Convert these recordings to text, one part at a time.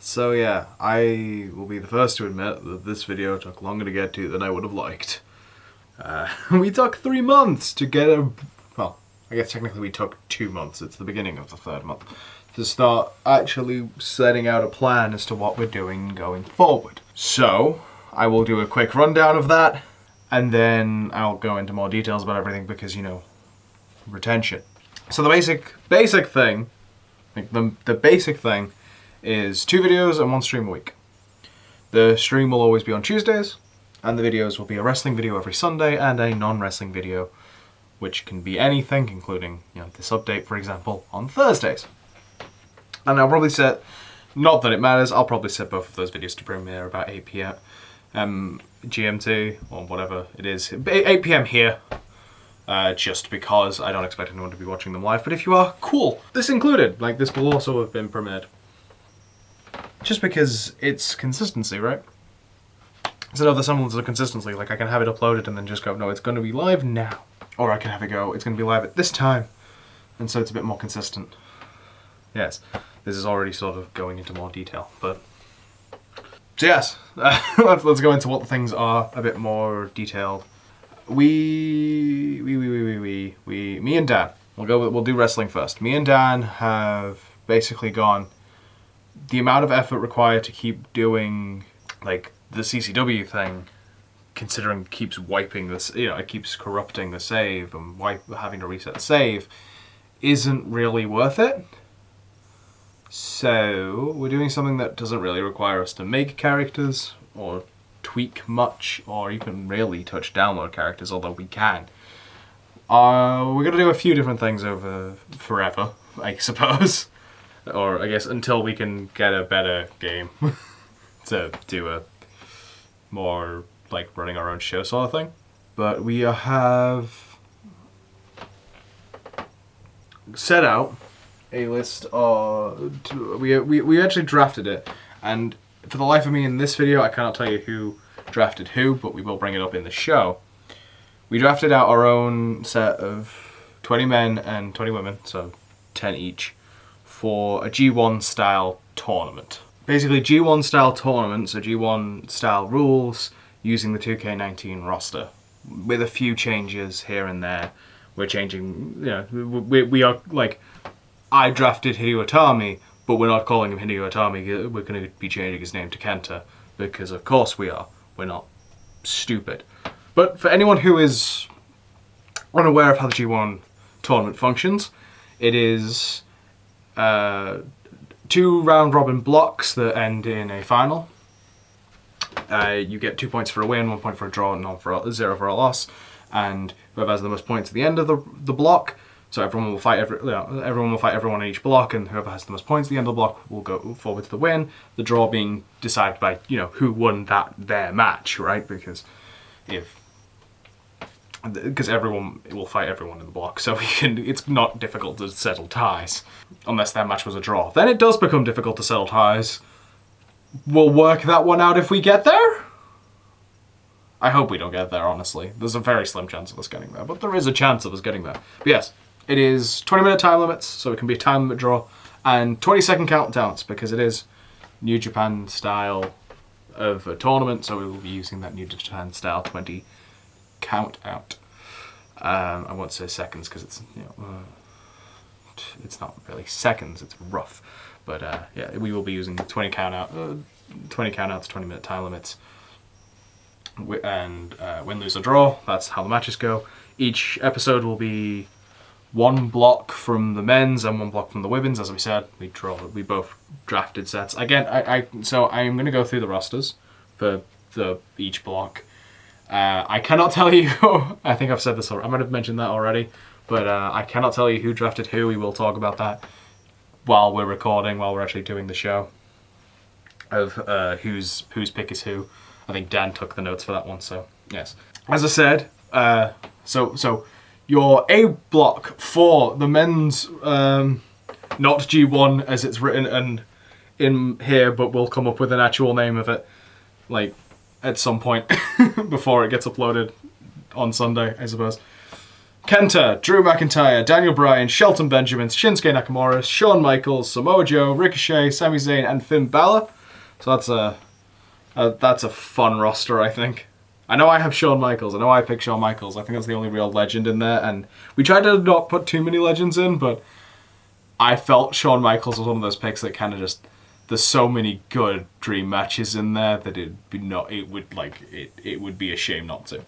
So yeah, I will be the first to admit that this video took longer to get to than I would have liked. We took 3 months to get well, I guess technically we took 2 months, it's the beginning of the 3rd month, to start actually setting out a plan as to what we're doing going forward. So, I will do a quick rundown of that, and then I'll go into more details about everything because, you know, retention. So the basic thing, like the basic thing is 2 videos and 1 stream a week. The stream will always be on Tuesdays, and the videos will be a wrestling video every Sunday and a non-wrestling video, which can be anything, including, you know, this update, for example, on Thursdays. And I'll probably set, not that it matters, I'll probably set both of those videos to premiere about 8 PM GMT, or whatever it is, 8 PM here, just because I don't expect anyone to be watching them live, but if you are, cool. This included, like this will also have been premiered. Just because it's consistency, right? It's another semblance of consistency, like I can have it uploaded and then just go, no, it's going to be live now. Or I can have it go, it's going to be live at this time. And so it's a bit more consistent. Yes, this is already sort of going into more detail, but... So yes, let's go into what the things are a bit more detailed. Me and Dan, we'll do wrestling first. Me and Dan have basically gone, the amount of effort required to keep doing, like, the CCW thing, considering it keeps wiping this, you know, it keeps corrupting the save and having to reset the save, isn't really worth it. So we're doing something that doesn't really require us to make characters or tweak much or even really touch download characters, although we can. We're gonna do a few different things over forever, I suppose, or I guess until we can get a better game to do a more like running our own show sort of thing. But we have set out a list of, we actually drafted it, and for the life of me in this video I cannot tell you who drafted who, but we will bring it up in the show. We drafted out our own set of 20 men and 20 women, so 10 each, for a G1 style tournament. Basically G1 style tournament, so G1 style rules, using the 2K19 roster, with a few changes here and there. We're changing, you know, we are, like, I drafted Hideo Itami, but we're not calling him Hideo Itami, we're going to be changing his name to Kenta, because of course we are, we're not stupid. But for anyone who is unaware of how the G1 tournament functions, it is 2 round-robin blocks that end in a final. You get 2 points for a win, 1 point for a draw, and 0 for a loss. And whoever has the most points at the end of the block, so everyone will fight everyone will fight everyone in each block, and whoever has the most points at the end of the block will go forward to the win. The draw being decided by, you know, who won their match, right? Because everyone will fight everyone in the block, so it's not difficult to settle ties unless that match was a draw. Then it does become difficult to settle ties. We'll work that one out if we get there. I hope we don't get there, honestly. There's a very slim chance of us getting there, but there is a chance of us getting there. But yes, it is 20-minute time limits, so it can be a time limit draw, and 20-second countdowns, because it is New Japan style of a tournament, so we will be using that New Japan style 20 count out. I won't say seconds because it's, you know, it's not really seconds, it's rough. But yeah, we will be using 20 count outs, 20-minute time limits. And win, lose, or draw, that's how the matches go. Each episode will be 1 block from the men's and 1 block from the women's. As we said, we both drafted sets. Again, so I'm going to go through the rosters for each block. I cannot tell you, I think I've said this already, I might have mentioned that already, but I cannot tell you who drafted who. We will talk about that while we're recording, while we're actually doing the show, of whose pick is who. I think Dan took the notes for that one, so yes. As I said, so your A block for the men's, not G1 as it's written and in here, but we'll come up with an actual name of it, like, at some point before it gets uploaded on Sunday, I suppose. Kenta, Drew McIntyre, Daniel Bryan, Shelton Benjamin, Shinsuke Nakamura, Shawn Michaels, Samoa Joe, Ricochet, Sami Zayn, and Finn Balor. So that's a fun roster, I think. I know I have Shawn Michaels. I know I picked Shawn Michaels. I think that's the only real legend in there. And we tried to not put too many legends in, but I felt Shawn Michaels was one of those picks that kind of just... There's so many good dream matches in there that it would be a shame not to.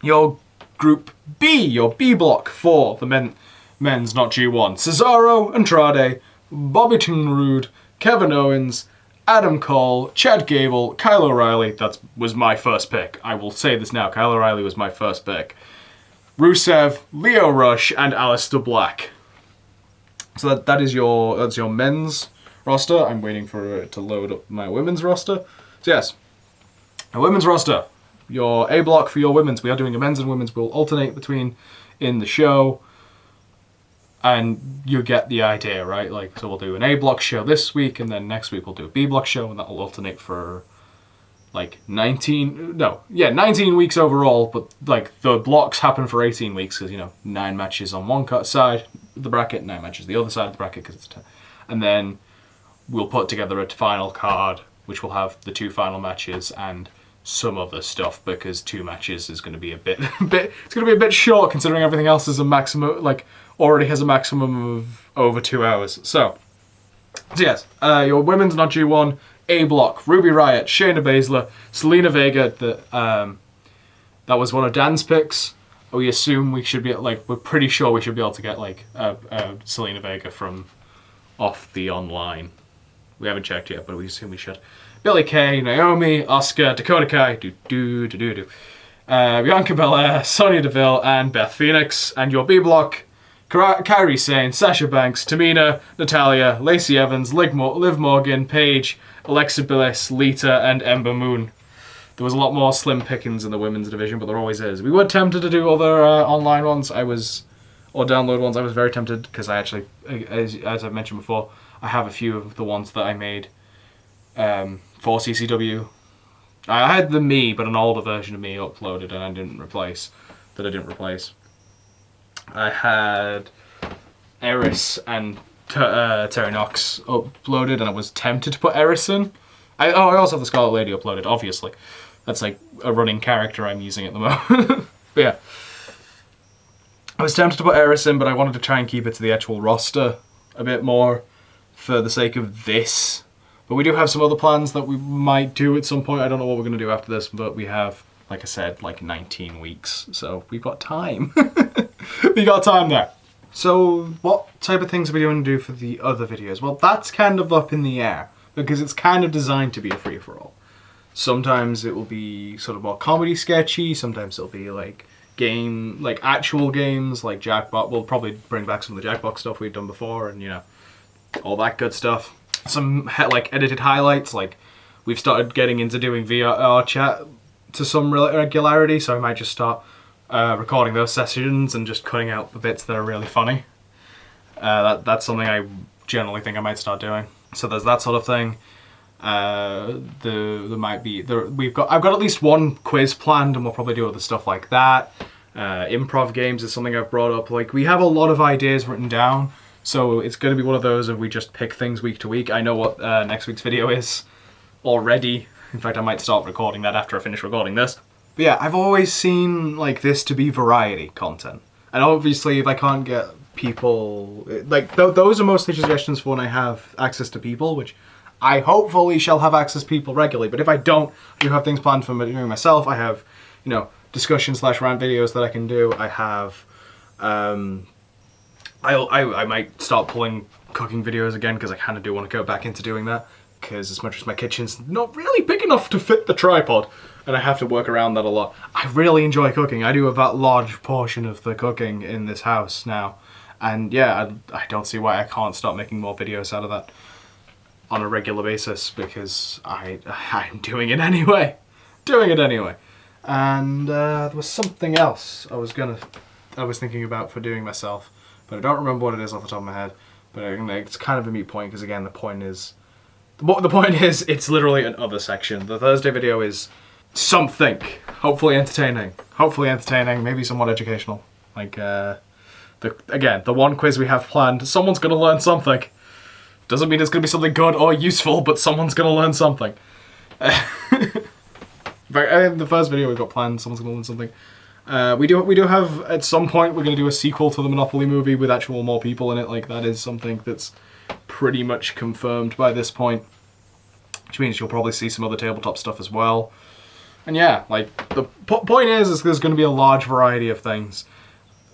Your Group B, your B block for the men's not G1. Cesaro, Andrade, Bobby Roode, Kevin Owens, Adam Cole, Chad Gable, Kyle O'Reilly. That was my first pick. I will say this now. Kyle O'Reilly was my first pick. Rusev, Lio Rush, and Aleister Black. So that's your men's roster. I'm waiting for it to load up my women's roster. So yes, a women's roster. Your A block for your women's. We are doing a men's and women's. We'll alternate between in the show. And you get the idea, right? Like, so we'll do an A block show this week, and then next week we'll do a B block show, and that'll alternate for like 19 weeks overall, but like the blocks happen for 18 weeks because, you know, 9 matches on one side of the bracket, 9 matches the other side of the bracket because it's 10. And then we'll put together a final card which will have the 2 final matches and some other stuff, because 2 matches is going to be a bit it's going to be a bit short considering everything else is a maximum, like, already has a maximum of over 2 hours. So yes, your women's not G1 A block: Ruby Riott, Shayna Baszler, Selena Vega. That was one of Dan's picks. We assume we should be we're pretty sure we should be able to get like Selena Vega from off the online. We haven't checked yet, but we assume we should. Billie Kay, Naomi, Asuka, Dakota Kai, Bianca Belair, Sonya Deville, and Beth Phoenix. And your B block: Kairi Sane, Sasha Banks, Tamina, Natalya, Lacey Evans, Liv Morgan, Paige, Alexa Bliss, Lita, and Ember Moon. There was a lot more slim pickings in the women's division, but there always is. We were tempted to do other online ones. Or download ones. I was very tempted because I actually, as I've mentioned before, I have a few of the ones that I made for CCW. I had the Me, but an older version of Me uploaded and I didn't replace. I had Eris and Terry Knox uploaded, and I was tempted to put Eris in. I also have the Scarlet Lady uploaded, obviously. That's like a running character I'm using at the moment. But yeah. I was tempted to put Eris in, but I wanted to try and keep it to the actual roster a bit more for the sake of this. But we do have some other plans that we might do at some point. I don't know what we're going to do after this, but we have, like I said, like 19 weeks. So we've got time. We got time there. So what type of things are we going to do for the other videos? Well, that's kind of up in the air because it's kind of designed to be a free-for-all. Sometimes it will be sort of more comedy sketchy. Sometimes it'll be like actual games like Jackbox. We'll probably bring back some of the Jackbox stuff we've done before, and you know, all that good stuff. Some like edited highlights. Like we've started getting into doing VR chat to some regularity, so I might just start recording those sessions and just cutting out the bits that are really funny. That's something I generally think I might start doing. So there's that sort of thing. I've got at least one quiz planned, and we'll probably do other stuff like that. Improv games is something I've brought up. Like, we have a lot of ideas written down, so it's going to be one of those of we just pick things week to week. I know what next week's video is already. In fact, I might start recording that after I finish recording this. But yeah, I've always seen like this to be variety content, and obviously if I can't get people, like those are mostly suggestions for when I have access to people, which I hopefully shall have access to people regularly. But if I don't, I do have things planned for doing myself. I have, you know, discussion/rant videos that I can do. I have, I might start pulling cooking videos again because I kind of do want to go back into doing that. Because as much as my kitchen's not really big enough to fit the tripod, and I have to work around that a lot, I really enjoy cooking. I do a that large portion of the cooking in this house now. And yeah, I don't see why I can't start making more videos out of that on a regular basis, because I'm doing it anyway. And there was something else I was thinking about for doing myself, but I don't remember what it is off the top of my head. But it's kind of a moot point, because again, the point is it's literally an other section. The Thursday video is something, hopefully entertaining, maybe somewhat educational. Like the one quiz we have planned, someone's gonna learn something. Doesn't mean it's going to be something good or useful, but someone's going to learn something. In the first video we've got planned, someone's going to learn something. We do have, at some point, we're going to do a sequel to the Monopoly movie with actual more people in it. Like, that is something that's pretty much confirmed by this point. Which means you'll probably see some other tabletop stuff as well. And yeah, like, the point is there's going to be a large variety of things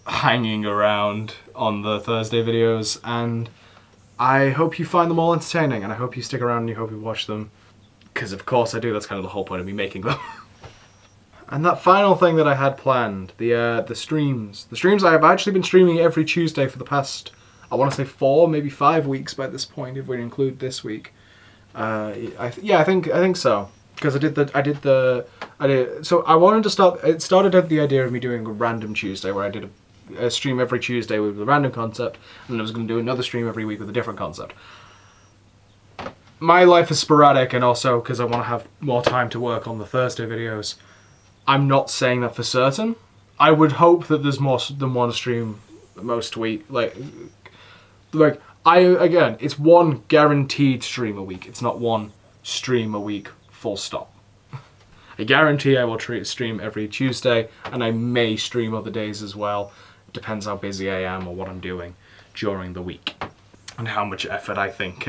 hanging around on the Thursday videos, and I hope you find them all entertaining, and I hope you stick around and you hope you watch them. Because of course I do, that's kind of the whole point of me making them. And that final thing that I had planned, the streams. The streams, I have actually been streaming every Tuesday for the past, I want to say 4, maybe 5 weeks by this point, if we include this week. I think so. Because so I wanted to start, it started out the idea of me doing a random Tuesday, where I did a stream every Tuesday with a random concept, and then I was going to do another stream every week with a different concept. My life is sporadic, and also because I want to have more time to work on the Thursday videos, I'm not saying that for certain. I would hope that there's more than one stream most week. Again, it's one guaranteed stream a week. It's not one stream a week, full stop. I guarantee I will stream every Tuesday, and I may stream other days as well. It depends how busy I am or what I'm doing during the week, and how much effort I think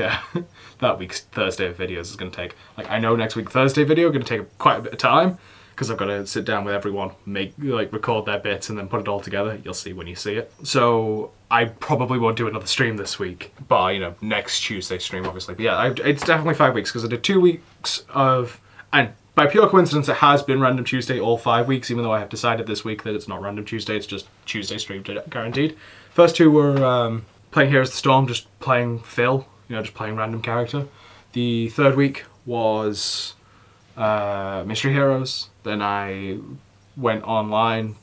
that week's Thursday videos is going to take. Like, I know next week Thursday video is going to take quite a bit of time, because I've got to sit down with everyone, record their bits, and then put it all together. You'll see when you see it. So I probably won't do another stream this week, by next Tuesday stream, obviously. But yeah, it's definitely 5 weeks, because I did 2 weeks of, and by pure coincidence, it has been Random Tuesday all 5 weeks, even though I have decided this week that it's not Random Tuesday, it's just Tuesday stream guaranteed. First 2 were playing Heroes of the Storm, just playing Phil, just playing random character. The 3rd week was Mystery Heroes. Then I went online,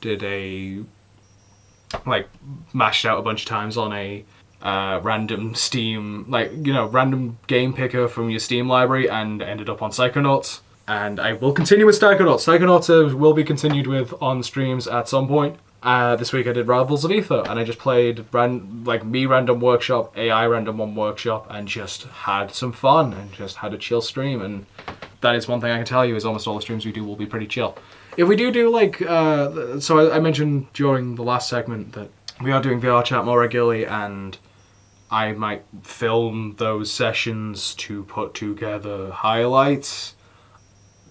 mashed out a bunch of times on a random Steam, random game picker from your Steam library, and ended up on Psychonauts. And I will continue with Psychonauts. Psychonauts will be continued with on streams at some point. This week I did Rivals of Aether, and I just played me Random Workshop, AI Random 1 Workshop, and just had some fun, and just had a chill stream. And that is one thing I can tell you, is almost all the streams we do will be pretty chill. If we do so I mentioned during the last segment that we are doing VR chat more regularly, and I might film those sessions to put together highlights.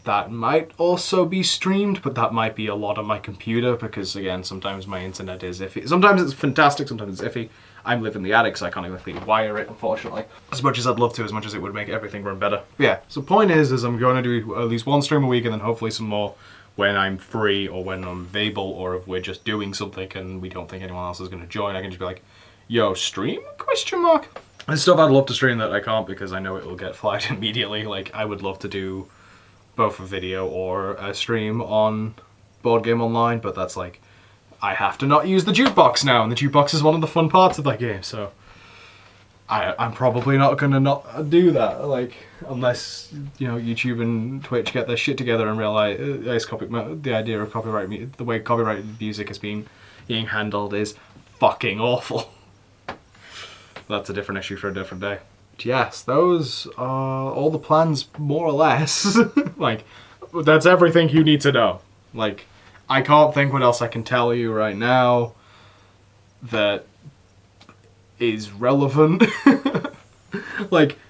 That might also be streamed, but that might be a lot on my computer, because again, sometimes my internet is iffy. Sometimes it's fantastic, sometimes it's iffy. I live in the attic, so I can't exactly wire it, unfortunately. As much as I'd love to, as much as it would make everything run better. But yeah, so point is I'm going to do at least 1 stream a week, and then hopefully some more when I'm free, or when I'm available, or if we're just doing something and we don't think anyone else is going to join, I can just be like, yo, stream? ? There's stuff I'd love to stream that I can't, because I know it will get flagged immediately. Like, I would love to do both a video or a stream on Board Game Online, but that's like, I have to not use the jukebox now, and the jukebox is one of the fun parts of that game, so I'm probably not gonna not do that, unless, YouTube and Twitch get their shit together and realize the idea of copyright, the way copyrighted music is being handled is fucking awful. That's a different issue for a different day. Yes, those are all the plans, more or less. That's everything you need to know. I can't think what else I can tell you right now that is relevant.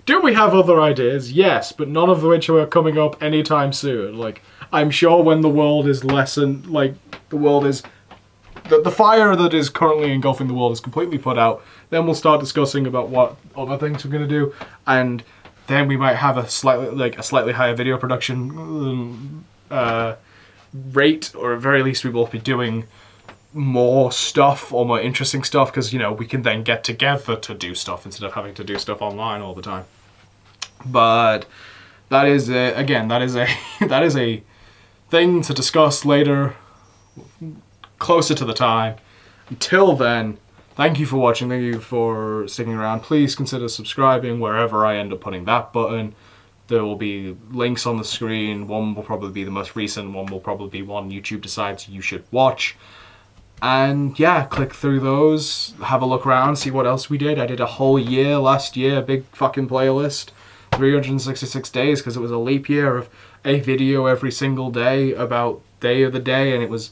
Do we have other ideas? Yes, but none of which are coming up anytime soon. I'm sure when the world is lessened, the world is... The fire that is currently engulfing the world is completely put out, then we'll start discussing about what other things we're going to do, and then we might have a slightly higher video production rate, or at very least we will be doing more stuff, or more interesting stuff, because, we can then get together to do stuff instead of having to do stuff online all the time. But that is that is a thing to discuss later, closer to the time. Until then, thank you for watching, thank you for sticking around. Please consider subscribing wherever I end up putting that button. There will be links on the screen. One will probably be the most recent, one will probably be one YouTube decides you should watch. And yeah, click through those, have a look around, see what else we did. I did a whole year last year, big fucking playlist, 366 days, because it was a leap year of a video every single day about day of the day, and it was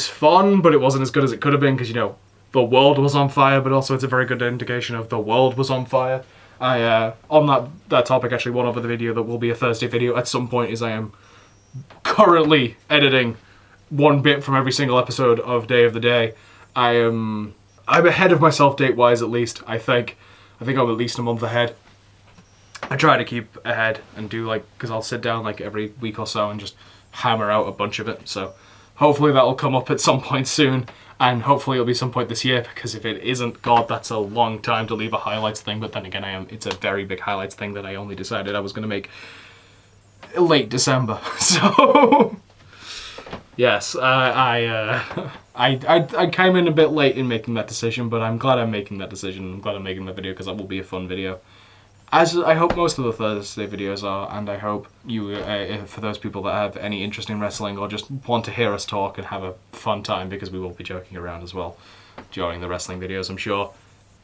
fun, but it wasn't as good as it could have been, because, you know, the world was on fire, but also it's a very good indication of the world was on fire. On that topic, actually, one other video that will be a Thursday video at some point is I am currently editing one bit from every single episode of Day of the Day. I'm ahead of myself date-wise, at least, I think. I think I'm at least a month ahead. I try to keep ahead and do, like, because I'll sit down, like, every week or so and just hammer out a bunch of it, so hopefully that'll come up at some point soon, and hopefully it'll be some point this year, because if it isn't, God, that's a long time to leave a highlights thing, but then again, it's a very big highlights thing that I only decided I was going to make late December, so... Yes, I came in a bit late in making that decision, but I'm glad I'm making that decision. I'm glad I'm making that video because that will be a fun video. As I hope most of the Thursday videos are, and I hope you, for those people that have any interest in wrestling or just want to hear us talk and have a fun time, because we will be joking around as well during the wrestling videos, I'm sure,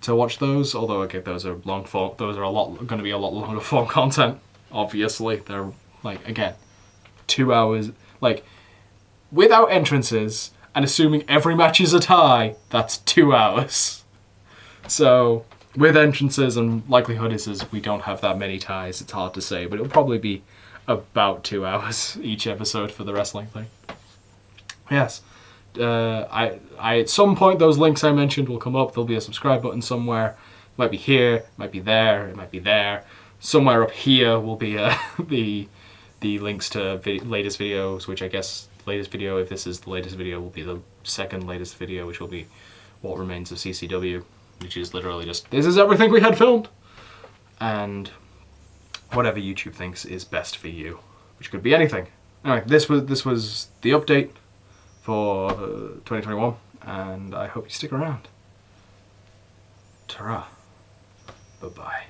to watch those. Although, okay, those are going to be a lot longer form content. Obviously, they're like, again, 2 hours, like. Without entrances, and assuming every match is a tie, that's 2 hours. So, with entrances, and likelihood is we don't have that many ties, it's hard to say, but it'll probably be about 2 hours each episode for the wrestling thing. Yes. I at some point, those links I mentioned will come up. There'll be a subscribe button somewhere. It might be here, it might be there, it might be there. Somewhere up here will be the links to latest videos, which I guess... latest video, if this is the latest video, will be the second latest video, which will be What Remains of CCW, which is literally just, this is everything we had filmed, and whatever YouTube thinks is best for you, which could be anything. Anyway, this was the update for 2021, and I hope you stick around. Ta-ra. Bye-bye.